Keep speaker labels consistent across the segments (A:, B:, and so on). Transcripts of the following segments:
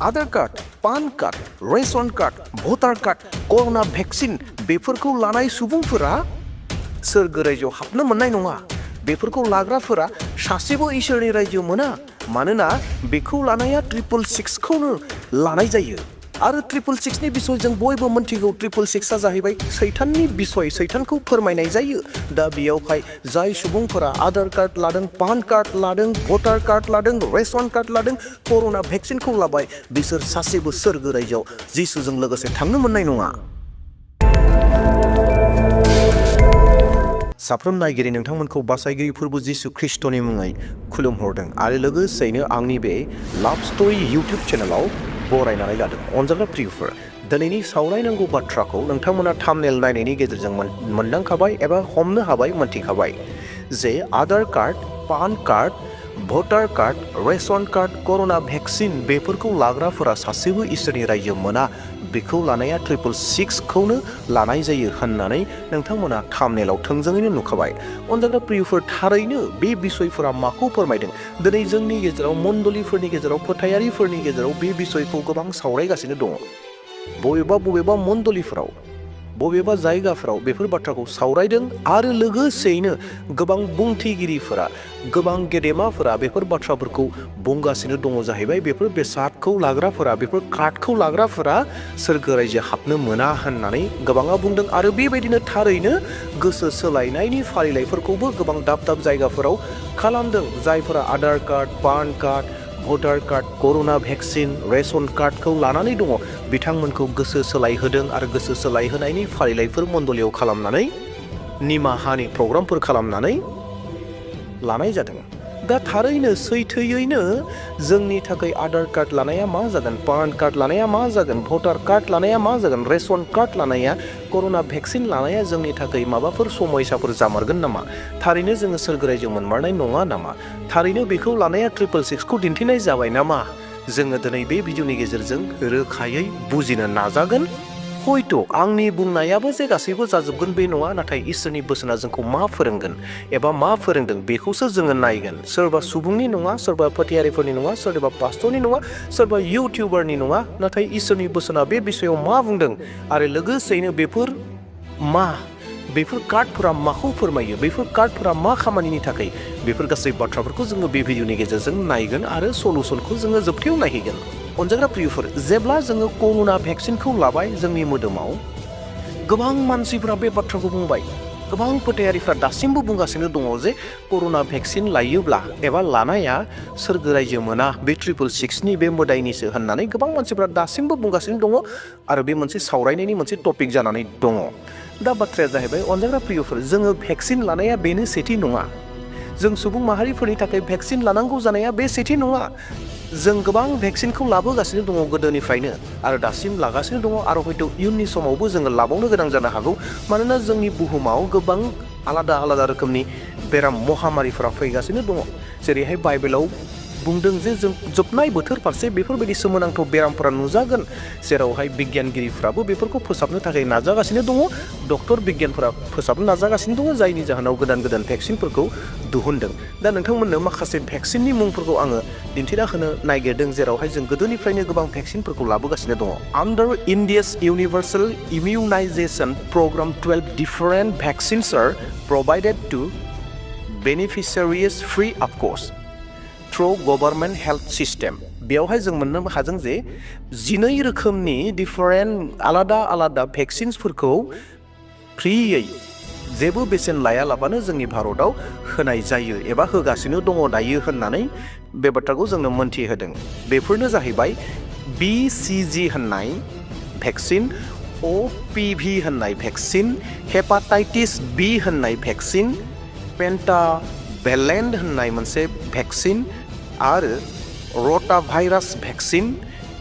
A: Aadhaar card PAN card ration card voter card corona vaccine बेफोरखौ लानाय सुबुंफोरा सोरगो रायजोआव हाबनो मोननाय नङा। बेफोरखौ लाग्राफोरा सासेबो इसोरनि रायजो मोना, मानोना बेखौ लानाया 666खौनो लानाय जायो। आरो 666नि बिसय जों बयबो मोनथिगौ। 666आ जाहैबाय सैताननि बिसय, सैतानखौ फोरमायनाय जायो। दा बेयावहाय जाय सुबुंफोरा आधार कार्ड लादों, पान कार्ड लादों, भटार कार्ड लादों, रेशन कार्ड लादों, कर'ना भेक्सिनखौ लाबाय, बिसोर सासेबो सोरगो रायजोआव जिसुजों लोगोसे थांनो मोननाय नङा। साफ्रोम नायगिरि नोंथांमोनखौ बासायगिरि फोरबो जिसु ख्रिस्ट'नि मुङै खुलुमहरदों आरो लोगोसेयैनो आंनि बे लाभ स्ट'री इउटिउब चेनेलाव बरायनानै लादों। अनजाग्रा प्रियफोर, दिनैनि सावरायनांगौ बाथ्राखौ नोंथांमोना थाम्बनेल नायनायनि गेजेरजों मोनदांखाबाय एबा हमनो हाबाय, मोनथिखाबाय जे Aadhaar card, PAN card, voter card, ration card, corona vaccine बेफोरखौ लाग्राफोरा सासेबो इसोरनि रायजो मोना। बेखौ लानाया 666खौनो लानाय जायो होननानै नोंथांमोना थाम्बनेलाव थोंजोङैनो नुखाबाय। अनजाग्रा प्रियफोर, थारैनो बे बिसयफोरा माखौ फोरमायदों? दिनै जोंनि गेजेराव मण्डलिफोरनि गेजेराव, फोथायारिफोरनि गेजेराव बे बिसयखौ गोबां सावरायगासिनो दङ। बबेबा मण्डलिफोराव, बबेबा जायगाफोराव बेफोर बाथ्राखौ सावरायदों आरो लोगोसेयैनो गोबां बुंथिगिरिफोरा, गोबां गेदेमाफोरा बेफोर बाथ्राफोरखौ बुंगासिनो दङ जाहैबाय। बेफोर बेसादखौ लाग्राफोरा, बेफोर कार्डखौ लाग्राफोरा सोरगो रायजो हाबनो मोना होननानै गोबाङा बुंदों। आरो बेबायदिनो थारैनो गोसो सोलायनायनि फारिलाइफोरखौबो गोबां दाब दाब जायगाफोराव खालामदों। जायफोरा Aadhaar card, PAN card, voter card, corona vaccine, ration कार्डखौ लानानै दङ, बिथांमोनखौ गोसो सोलायहोदों आरो गोसो सोलायहोनायनि फारिलाइफोर मण्डलियाव खालामनानै निमाहानि प्रग्रामफोर खालामनानै लानाय जादों। दा थारैनो सैथोयैनो जोंनि थाखाय आधार कार्ड लानाया मा जागोन, पान कार्ड लानाया मा जागोन, भटार कार्ड लानाया मा जागोन, रेशन कार्ड लानाया, कर'ना भेक्सिन लानाया जोंनि थाखाय माबाफोर समयसाफोर जामारगोन नामा? थारैनो जोङो सोरगो रायजोआव मोनमारनाय नङा नामा? थारैनो बेखौ लानाया 666खौ दिन्थिनाय जाबाय नामा? जोङो दिनै बे भिडिअनि गेजेरजों रोखायै बुजिनो नाजागोन। हयथ' आंनि बुंनायाबो जे गासैबो जाजोबगोन बे नङा, नाथाय इसोरनि बोसोना जोंखौ मा फोरोंगोन एबा मा फोरोंदों बेखौसो जोङो नायगोन। सोरबा सुबुंनि नङा, सोरबा फोथायारिफोरनि नङा, सोरबा पास्टरनि नङा, सोरबा इउटिउबारनि नङा, नाथाय इसोरनि बोसोना बे बिसयाव मा बुंदों आरो लोगोसेयैनो बेफोर कार्डफोरा माखौ फोरमायो, बेफोर कार्डफोरा मा खामानिनि थाखाय, बेफोर गासै बाथ्राफोरखौ जोङो बे भिडिअनि गेजेरजों नायगोन आरो सलुसनखौ जोङो जोबथायाव नायहैगोन। अनजाग्रा प्रियफोर, जेब्ला जोङो कर'ना भेक्सिनखौ लाबाय जोंनि मोदोमाव, गोबां मानसिफोरा बे बाथ्राखौ बुंबाय। गोबां फोथायारिफ्रा दासिमबो बुंगासिनो दङ जे कर'ना भेक्सिन लायोब्ला एबा लानाया सोरगो रायजो मोना, बे 666नि बे मोदायनिसो होननानै गोबां मानसिफ्रा दासिमबो बुंगासिनो दङ आरो बे मोनसे सावरायनायनि मोनसे टपिक जानानै दङ। दा बाथ्राया जाहैबाय, अनजाग्रा प्रियफोर, जोङो भेक्सिन लानाया बेनो सेथि नङा। जों सुबुं माहारिफोरनि थाखाय भेक्सिन लानांगौ जानाया बे सेथि नङा। जों गोबां भेक्सिनखौ लाबोगासिनो दङ गोदोनिफ्रायनो आरो दासिम लागासिनो दङ आरो हयथ' इयुननि समावबो जोङो लाबावनो गोनां जानो हागौ। मानोना जोंनि बुहुमाव गोबां आलादा आलादा रोखोमनि बेराम महामारिफोरा फैगासिनो दङ। जेरैहाय बाइबेलाव बुंदों जे जों जोबनाय बोथोर फारसे बेफोरबायदि सोमोनांथाव बेरामफोरा नुजागोन, जेरावहाय बिगियानगिरिफ्राबो बेफोरखौ फोसाबनो थाखाय नाजागासिनो दङ, डक्टर बिगियानफोरा फोसाबनो नाजागासिनो दङ, जायनि जाहोनाव गोदान गोदान भेक्सिनफोरखौ दिहुनदों। दा नोंथांमोननो माखासे भेक्सिननि मुंफोरखौ आङो दिन्थिना होनो नागिरदों, जेरावहाय जों गोदोनिफ्रायनो गोबां भेक्सिनफोरखौ लाबोगासिनो दङ। Under India's universal immunization program 12 different vaccines are provided to beneficiaries free of cost through government health system. बेयावहाय जों मोननो हादों जे 12 रोखोमनि डिफरेन्ट आलादा आलादा भेक्सिन्सफोरखौ फ्रियै जेबो बेसेन लायालाबानो जोंनि भारताव होनाय जायो एबा होगासिनो दङ दायो होननानै बे बाथ्राखौ जोंनो मोनथिहोदों। बेफोरनो जाहैबाय BCG होननाय भेक्सिन, OPV होननाय भेक्सिन, हेपाटाइटिस B होननाय भेक्सिन, पेन्टाभेलेन्ट होननाय मोनसे भेक्सिन आरो रोटाभाइरास भेक्सिन,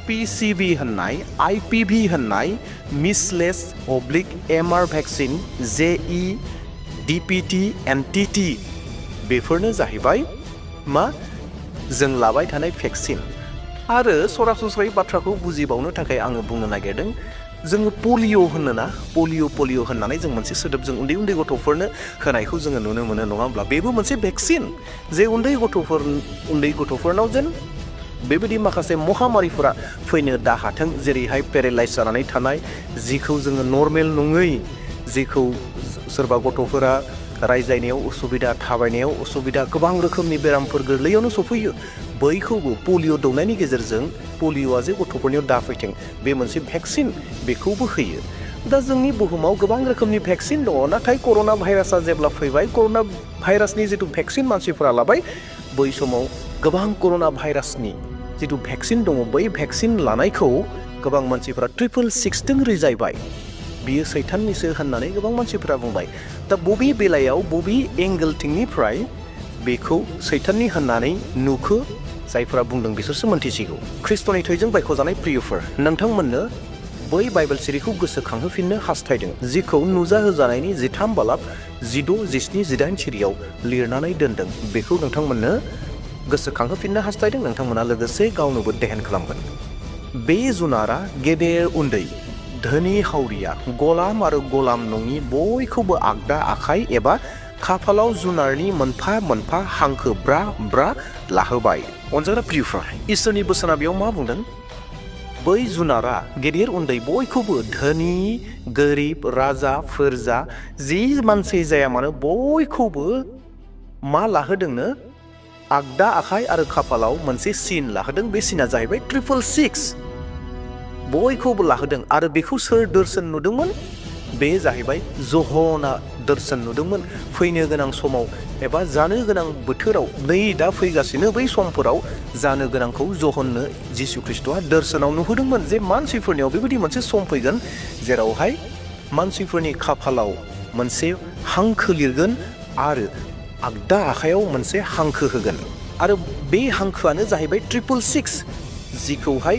A: PCV होननाय, IPV होननाय, मिसलेस MR vaccine, JE, DPT, NTT बेफोरनो जाहैबाय मा जों लाबाय थानाय भेक्सिन। आरो सरासनस्रायै बाथ्राखौ बुजिबावनो थाखाय आङो बुंनो नागिरदों, जोङो पलिअ होनोना, पलिअ होननानै जों मोनसे सोदोब जों उन्दै उन्दै गथ'फोरनो होनायखौ जोङो नुनो मोनो, नङा होमब्ला? बेबो मोनसे भेक्सिन जे उन्दै गथ'फोरनाव जेन बेबायदि माखासे महामारिफोरा फैनो दा हाथों जेरैहाय पेरालाइज जानानै थानाय जिखौ जोङो नर्मेल नङै जिखौ सोरबा गथ'फोरा रायज्लायनायाव उसुबिदा थाबायनायाव उसुबिदा गोबां रोखोमनि बेरामफोर गोरलैयावनो सफैयो बैखौबो पलिअ दौनायनि गेजेरजों पलिअआ जे गथ'फोरनियाव दाफैथों बे मोनसे भेक्सिन बेखौबो होयो दा जोंनि बुहुमाव गोबां रोखोमनि भेक्सिन दङ नाथाय कर'ना भाइरासआ जेब्ला फैबाय कर'ना भाइरासनि जिथु भेक्सिन मानसिफोरा लाबाय बै समाव गोबां कर'ना भाइरासनि जिथु भेक्सिन दङ बै भेक्सिन लानायखौ गोबां मानसिफोरा 666 रिजायबाय बियो सैताननिसो होननानै गोबां मानसिफोरा बुंबाय दा बबे बेलायाव बबे एंगेलथिंनिफ्राय बेखौ सैताननि होननानै नुखो जायफोरा बुंदों बिसोरसो मोनथिसिगौ ख्रिस्ट'नि थैजों बायख'जानाय प्रियफोर नोंथांमोननो बै बाइबेल सिरिखौ गोसोखांहोफिननो हास्थायदों जिखौ नुजाहोजानायनि 13 बालाब 16, 17, 18 सिरियाव लिरनानै दोनदों बेखौ नोंथांमोननो गोसोखांहोफिननो हास्थायदों नोंथांमोना लोगोसे गावनोबो देहेन खालामगोन बे जुनारा गेदेर उन्दै धोनि हावरिया गलाम आरो गलाम नङि बयखौबो आगदा आखाइ एबा खाफालाव जुनारनि मोनफा मोनफा हांखो ब्रा ब्रा लाहोबाय अनजाग्रा प्रियफोर इसोरनि बोसोना बेयाव मा बुंदों बै जुनारा गेदेर उन्दै बयखौबो धोनि गोरिब राजा फोरजा जि मानसि जाया मानो बयखौबो मा लाहोदोंनो आगदा आखाइ आरो खाफालाव मोनसे सिन लाहोदों बे सिना जाहैबाय 666 बयखौबो लाहोदों आरो बेखौ सोर दर्शन नुदोंमोन बे जाहैबाय जहना दर्शन नुदोंमोन फैनो गोनां समाव एबा जानो गोनां बोथोराव नै दा फैगासिनो बै समफोराव जानो गोनांखौ जहननो जिसु ख्रिस्ट'आ दर्शनाव नुहोदोंमोन जे मानसिफोरनियाव बेबायदि मोनसे सम फैगोन जेरावहाय मानसिफोरनि खाफालाव मोनसे हांखो लिरगोन आरो आगदा आखायाव मोनसे हांखो होगोन आरो बे हांखोआनो जाहैबाय 666 जिखौहाय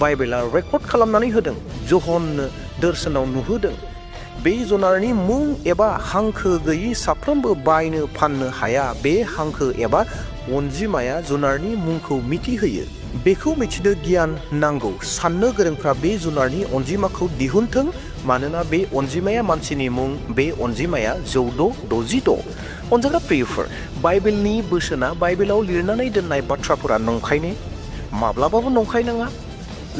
A: बाइबेला रेकर्ड खालामनानै होदों जहननो दर्शनाव नुहोदों बे जुनारनि मुं एबा हांखो गैयै साफ्रोमबो बायनो फाननो हाया बे हांखो एबा अनजिमाया जुनारनि मुंखौ मिथिहोयो बेखौ मिथिनो गियान नांगौ साननो गोरोंफ्रा बे जुनारनि अनजिमाखौ दिहुनथों मानोना बे अनजिमाया मानसिनि मुं बे अनजिमाया 66 अनजाग्रा प्रियफोर बाइबेलनि बोसोना बाइबेलाव लिरनानै दोननाय बाथ्राफोरा नंखायने माब्लाबाबो नंखाय नङा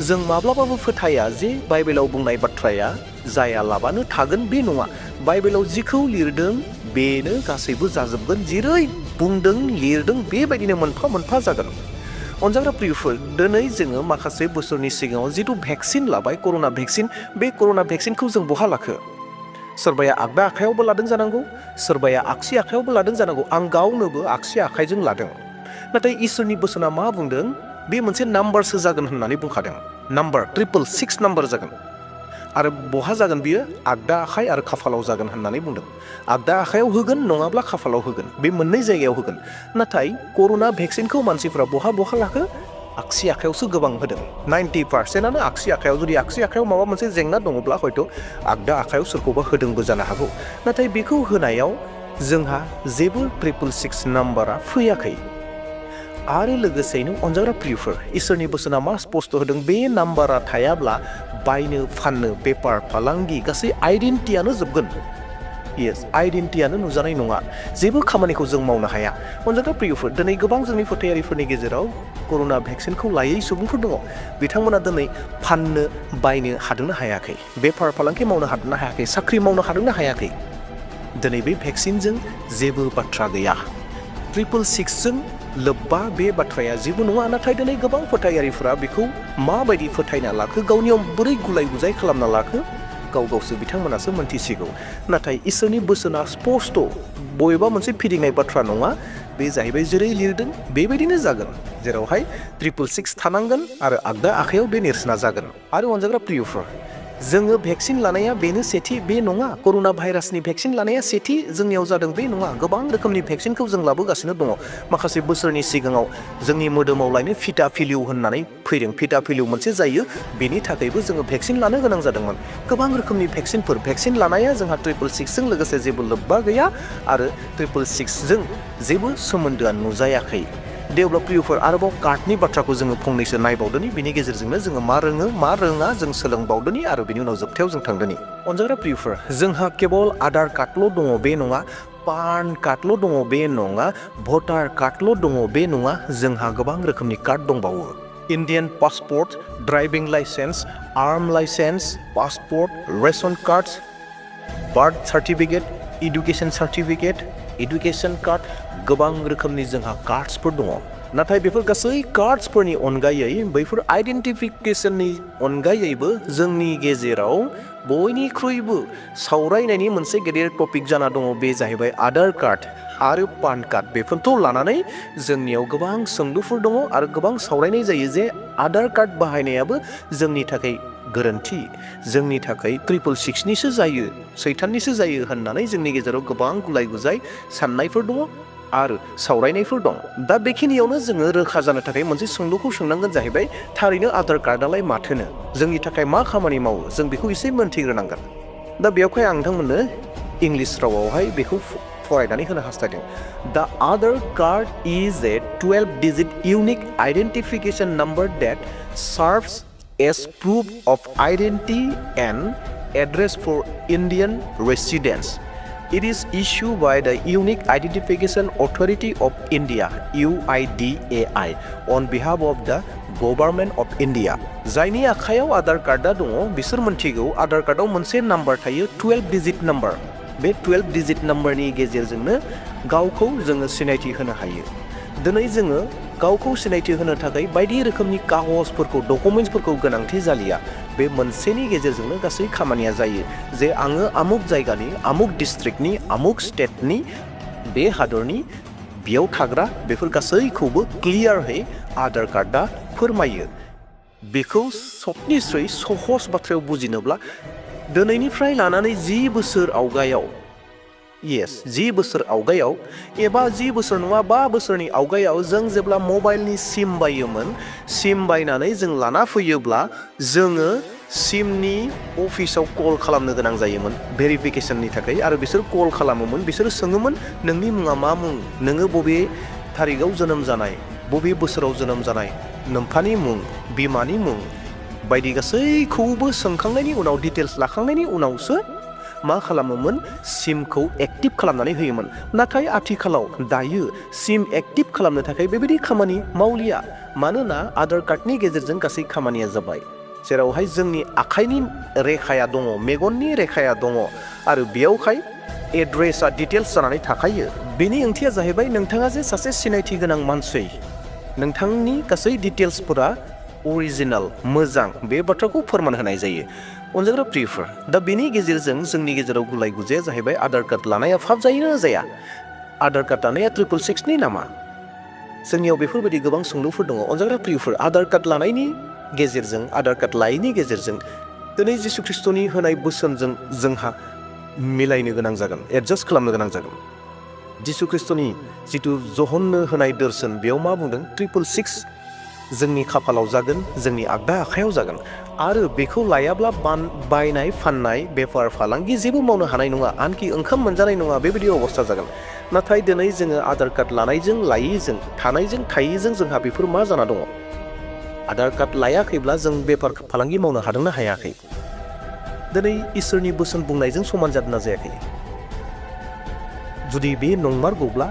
A: जों माब्लाबाबो फोथाया जे बाइबेलाव बुंनाय बाथ्राया जायालाबानो थागोन बे नङा बाइबेलाव जिखौ लिरदों बेनो गासैबो जाजोबगोन जेरै बुंदों लिरदों बेबायदिनो मोनफा मोनफा जागोन अनजाग्रा प्रियफोर दिनै जोङो माखासे बोसोरनि सिगाङाव जिथु भेक्सिन लाबाय कर'ना भेक्सिन बे कर'ना भेक्सिनखौ जों बहा लाखो सोरबाया आगदा आखायावबो लादों जानांगौ सोरबाया आगसि आखायावबो लादों जानांगौ आं गावनोबो आगसि आखाइजों लादों नाथाय इसोरनि बोसोना मा बुंदों बे मोनसे नाम्बारसो जागोन होननानै बुंखादों नाम्बार 666 नाम्बार जागोन आरो बहा जागोन बियो आगदा आखाइ आरो खाफालाव जागोन होननानै बुंदों आगदा आखायाव होगोन नङाब्ला खाफालाव होगोन बे मोननै जायगायाव होगोन नाथाय कर'ना भेक्सिनखौ मानसिफ्रा बहा लाखो आगसि आखायावसो गोबां होदों 90%आनो आगसि आखायाव जुदि आगसि आखायाव माबा मोनसे जेंना दङब्ला हयथ' आगदा आखायाव सोरखौबा होदोंबो जानो हागौ नाथाय बेखौ होनायाव जोंहा जेबो 666 नाम्बारा फैयाखै आरो लोगोसेनो अनजाग्रा प्रियफोर इसोरनि बोसोना मा स्पष्ट होदों बे नाम्बारा थायाब्ला बायनो फाननो बेपार फालांगि गासै आइडेन्टिटियानो जोबगोन येस आइडेन्टिटियानो नुजानाय नङा जेबो खामानिखौ जों मावनो हाया अनजाग्रा प्रियफोर दिनै गोबां जोंनि फोथायारिफोरनि गेजेराव कर'ना भेक्सिनखौ लायै सुबुंफोर दङ बिथांमोना दिनै फाननो बायनो हादोंनो हायाखै बेपार फालांगि मावनो हादोंनो हायाखै साख्रि मावनो हादोंनो हायाखै दिनै बे भेक्सिनजों जेबो बाथ्रा गैया 666जों लोब्बा बे बाथ्राया जेबो नङा नाथाय दिनै गोबां फोथायारिफोरा बेखौ माबायदि फोथायना लाखो गावनियाव बोरै गुलाय गुजाय खालामना लाखो गावसो बिथांमोनासो मोनथिसिगौ नाथाय इसोरनि बोसोना स्पष्ट बबेबा मोनसे फिदिंनाय बाथ्रा नङा बे जाहैबाय जेरै लिरदों बेबायदिनो जागोन जेरावहाय 666 थानांगोन आरो आगदा आखायाव बे नेरसोना जागोन आरो अनजाग्रा प्रियफोर जोङो भेक्सिन लानाया बेनो सेथि बे नङा कर'ना भाइरासनि भेक्सिन लानाया सेथि जोंनियाव जादों बे नङा गोबां रोखोमनि भेक्सिनखौ जों लाबोगासिनो दङ माखासे बोसोरनि सिगाङाव जोंनि मोदोमाव लायनो फिटा फिलिउ होननानै फैदों फिटा फिलिउ मोनसे जायो बेनि थाखायबो जोङो भेक्सिन लानो गोनां जादोंमोन गोबां रोखोमनि भेक्सिन लानाया जोंहा 666जों लोगोसे जेबो लोब्बा गैया आरो 666जों जेबो सोमोन्दोआ नुजायाखै दे अब्ला प्रियफोर आरोबाव कार्डनि बाथ्राखौ जोङो फंनैसो नायबावदोनि बिनि गेजेरजोंनो जोङो मा रोङो मा रोङा जों सोलोंबावदोनि आरो बिनि उनाव जोबथायाव जों थांदोनि अनजाग्रा प्रियफोर जोंहा केवल आधार कार्डल' दङ बे नङा पान कार्डल' दङ बे नङा, भटार कार्डल' दङ बे नङा, जोंहा गोबां रोखोमनि कार्ड दंबावो। Indian passport, driving licence, arm licence, passport, ration card, birth certificate, education card, गोबां रोखोमनि जोंहा कार्ड्सफोर दङ। नाथाय बेफोर गासै कार्ड्सफोरनि अनगायै बैफोर आइडेन्टिफिकेशननि अनगायैबो जोंनि गेजेराव बयनिख्रुइबो सावरायनायनि मोनसे गेदेर टपिक जाना दङ, बे जाहैबाय आधार कार्ड आरो पान कार्ड। बेफोरखौ लानानै जोंनियाव गोबां सोंलुफोर दङ आरो गोबां सावरायनाय जायो जे आधार कार्ड बाहायनायाबो जोंनि थाखाय गोरोन्थि, जोंनि थाखाय 666निसो जायो, सैताननिसो जायो होननानै जोंनि गेजेराव गोबां गुलाय गुजाय साननायफोर दङ आरो सावरायनायफोर दं। दा बेखिनियावनो जोङो रोखा जानो थाखाय मोनसे सोंलुखौ सोंनांगोन जाहैबाय, थारैनो आधार कार्डआलाय माथोनो, जोंनि थाखाय मा खामानि मावो, जों बेखौ एसे मोनथिग्रोनांगोन। दा बेयावहाय आं नोंथांमोननो इंलिश रावावहाय बेखौ फरायनानै होनो हास्थायदों। The Aadhaar card is a 12-digit unique identification number that serves as proof of identity and address for Indian residents. It is issued by the Unique Identification Authority of India (UIDAI) on behalf of the Government of India. जायनि आखायाव आधार कार्डा दङ बिसोर मोनथिगौ आधार कार्डआव मोनसे number थायो, 12-digit number. बे 12-digit नाम्बारनि गेजेरजोंनो गावखौ जोङो सिनायथि होनो हायो। दिनै जोङो गावखौ सिनायथि होनो थाखाय बायदि रोखोमनि कागजफोरखौ, डकुमेन्ट्सफोरखौ गोनांथि जालिया। बे मोनसेनि गेजेरजोंनो गासै खामानिया जायो जे आङो आमुक जायगानि, आमुक डिस्ट्रिक्टनि, आमुक स्टेटनि, बे हादरनि, बेयाव थाग्रा, बेफोर गासैखौबो क्लियारहै आधार कार्डआ फोरमायो। बेखौ सबनिस्रुइ सहज बाथ्रायाव बुजिनोब्ला दिनैनिफ्राय लानानै 10 बोसोर आवगायाव, 10 बोसोर आवगायाव एबा 10 बोसोर नङा 5 बोसोरनि आवगायाव जों जेब्ला मबाइलनि सिम बायोमोन, सिम बायनानै जों लाना फैयोब्ला जोङो सिमनि अफिसाव कल खालामनो गोनां जायोमोन भेरिफिकेशननि थाखाय, आरो बिसोर कल खालामोमोन, बिसोरो सोङोमोन नोंनि मुङा मा मुं, नोङो बबे थारिखआव जोनोम जानाय, बबे बोसोराव जोनोम जानाय, नोम्फानि मुं, बिमानि मुं बायदि गासैखौबो सोंखांनायनि उनाव, डिटेल्स लाखांनायनि उनावसो मा खालामोमोन, सिमखौ एक्टिभ खालामनानै होयोमोन। नाथाय आथिखालाव दायो सिम एक्टिभ खालामनो थाखाय बेबायदि खामानि मावलिया, मानोना आधार कार्डनि गेजेरजों गासै खामानिया जाबाय, जेरावहाय जोंनि आखाइनि रेखाया दङ, मेगननि रेखाया दङ, आरो बेयावहाय एड्रेसा डिटेल्स जानानै थाखायो। बेनि ओंथिया जाहैबाय नोंथाङा जे सासे सिनायथि गोनां मानसि, नोंथांनि गासै डिटेल्सफोरा अरिजिनेल, मोजां, बे बाथ्राखौ फोरमान होनाय जायो। अनजाग्रा प्रियफोर, दा बेनि गेजेरजों जोंनि गेजेराव गुलाय गुजाया जाहैबाय आधार कार्ड लानाया फाब जायोना जाया, आधार कार्ड लानाया 666नि नामा? जोंनियाव बेफोरबायदि गोबां सोंलुफोर दङ। अनजाग्रा प्रियफोर, आधार कार्ड लानायनि गेजेरजों, आधार कार्ड लायैनि गेजेरजों दिनै जिसु ख्रिस्ट'नि होनाय बोसोनजों जोंहा मिलायनो गोनां जागोन, एडजास्ट खालामनो गोनां जागोन। जिसु ख्रिस्ट'नि जिथु जहन्नो होनाय दर्शन, बेयाव मा बुंदों, 666 जोंनि खाफालाव जागोन, जोंनि आगदा आखायाव जागोन, आरो बेखौ लायाब्ला बायनाय फाननाय, बेफार फालांगि जेबो मावनो हानाय नङा, आनखि ओंखाम मोनजानाय नङा, बेबायदि अबस्था जागोन। नाथाय दिनै जोङो आधार कार्ड लानायजों लायैजों, थानायजों थायैजों जोंहा बेफोर मा जाना दङ? आधार कार्ड लायाखैब्ला जों बेफार फालांगि मावनो हादोंना हायाखै? दिनै इसोरनि बोसोन बुंनायजों समान जादोंना जायाखै? जुदि बे नंमारगौब्ला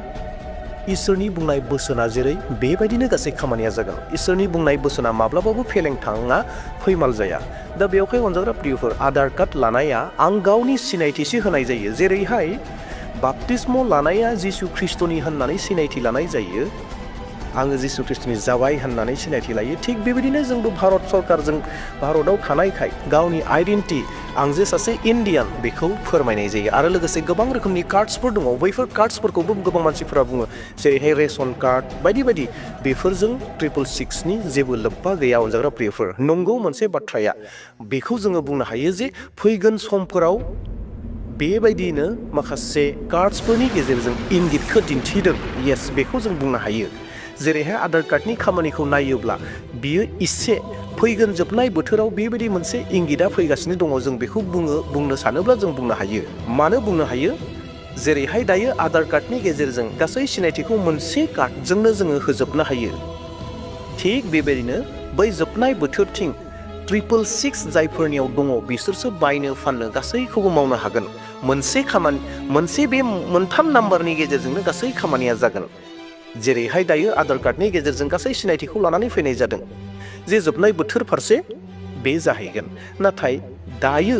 A: इसोरनि बुंनाय बोसोना जेरै बेबायदिनो गासै खामानिया जागोन। इसोरनि बुंनाय बोसोना माब्लाबाबो फेलें थाङा, फैमाल जाया। दा बेवहाय अनजाग्रा प्रियफोर, आधार कार्ड लानाया आं गावनि सिनायथिसो होनाय जायो। जेरैहाय बाप्तिस्म लानाया जिसु ख्रिस्ट'नि होननानै सिनायथि लानाय जायो, आङो जिसु ख्रिस्ट'नि जाबाय होननानै सिनायथि लायो, थिग बेबायदिनो जोंबो भारत सरकारजों, भारताव थानायखाय गावनि आइडेन्टिटि, आं जे सासे इन्डियान, बेखौ फोरमायनाय जायो। आरो लोगोसे गोबां रोखोमनि कार्ड्सफोर दङ, बैफोर कार्ड्सफोरखौबो गोबां मानसिफोरा बुङो, जेरैहाय रेशन कार्ड बायदि बायदि, बेफोरजों 666नि जेबो लोब्बा गैया। अनजाग्रा प्रियफोर, नंगौ मोनसे बाथ्राया, बेखौ जोङो बुंनो हायो जे फैगोन समफोराव बेबायदिनो माखासे कार्ड्सफोरनि गेजेरजों इंगितखौ दिन्थिदों। येस, बेखौ जों बुंनो हायो। जेरैहाय आधार कार्डनि खामानिखौ नायोब्ला बियो एसे फैगोन जोबनाय बोथोराव बेबायदि मोनसे इंगितआ फैगासिनो दङ, जों बेखौ बुंनो सानोब्ला जों बुंनो हायो। मानो बुंनो हायो? जेरैहाय दायो आधार कार्डनि गेजेरजों गासै सिनायथिखौ मोनसे कार्डजोंनो जोङो होजोबनो हायो, थिग बेबायदिनो बै जोबनाय बोथोरथिं 666 जायफोरनियाव दङ बिसोरसो बायनो फाननो गासैखौबो मावनो हागोन। मोनसे बे मोनथाम नाम्बारनि गेजेरजोंनो गासै खामानिया जागोन। जेरैहाय दायो आधार कार्डनि गेजेरजों गासै सिनायथिखौ लानानै फैनाय जादों। जे जोबनाय बोथोर फारसे बे जाहैगोन। नाथाय दायो